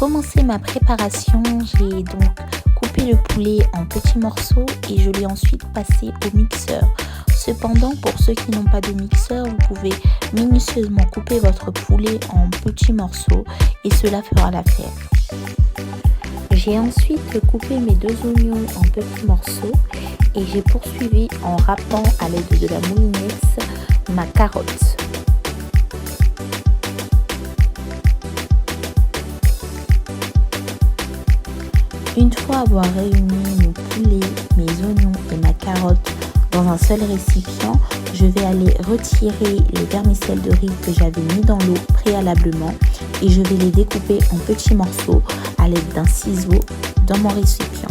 commencer ma préparation, j'ai donc coupé le poulet en petits morceaux et je l'ai ensuite passé au mixeur. Cependant, pour ceux qui n'ont pas de mixeur, vous pouvez minutieusement couper votre poulet en petits morceaux et cela fera l'affaire. J'ai ensuite coupé mes 2 oignons en petits morceaux et j'ai poursuivi en râpant à l'aide de la moulinette ma carotte. Une fois avoir réuni mon poulet, mes oignons et ma carotte dans un seul récipient, je vais aller retirer les vermicelles de riz que j'avais mis dans l'eau préalablement et je vais les découper en petits morceaux à l'aide d'un ciseau dans mon récipient.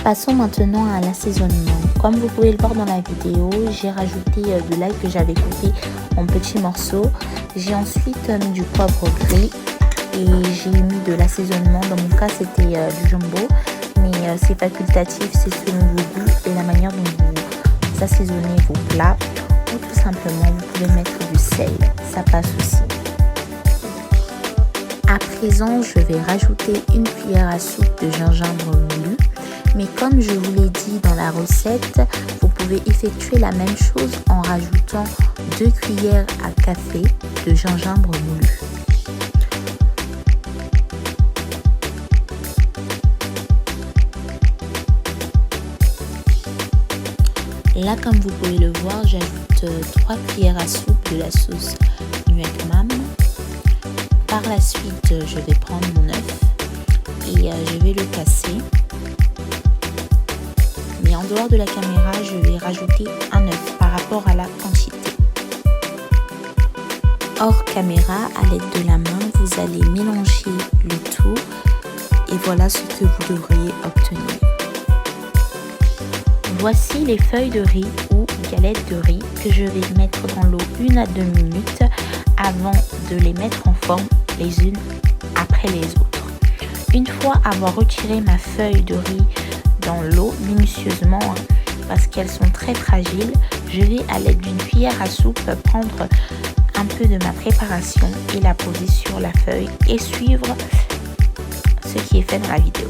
Passons maintenant à l'assaisonnement. Comme vous pouvez le voir dans la vidéo, j'ai rajouté de l'ail que j'avais coupé en petits morceaux. J'ai ensuite mis du poivre gris et j'ai mis de l'assaisonnement. Dans mon cas, c'était du jumbo, mais c'est facultatif, c'est selon vos goûts et la manière dont vous assaisonnez vos plats. Ou tout simplement, vous pouvez mettre du sel, ça passe aussi. À présent, je vais rajouter une cuillère à soupe de gingembre moulu. Mais comme je vous l'ai dit dans la recette, vous pouvez effectuer la même chose en rajoutant 2 cuillères à café de gingembre moulu. Là, comme vous pouvez le voir, j'ajoute 3 cuillères à soupe de la sauce Nuec Mam. Par la suite, je vais prendre mon œuf et je vais le casser. Mais en dehors de la caméra, je vais rajouter un œuf par rapport à la quantité. Hors caméra, à l'aide de la main, vous allez mélanger le tout et voilà ce que vous devriez obtenir. Voici les feuilles de riz ou galettes de riz que je vais mettre dans l'eau 1 à 2 minutes avant de les mettre en forme les unes après les autres. Une fois avoir retiré ma feuille de riz dans l'eau minutieusement parce qu'elles sont très fragiles, je vais à l'aide d'une cuillère à soupe prendre un peu de ma préparation et la poser sur la feuille et suivre ce qui est fait dans la vidéo.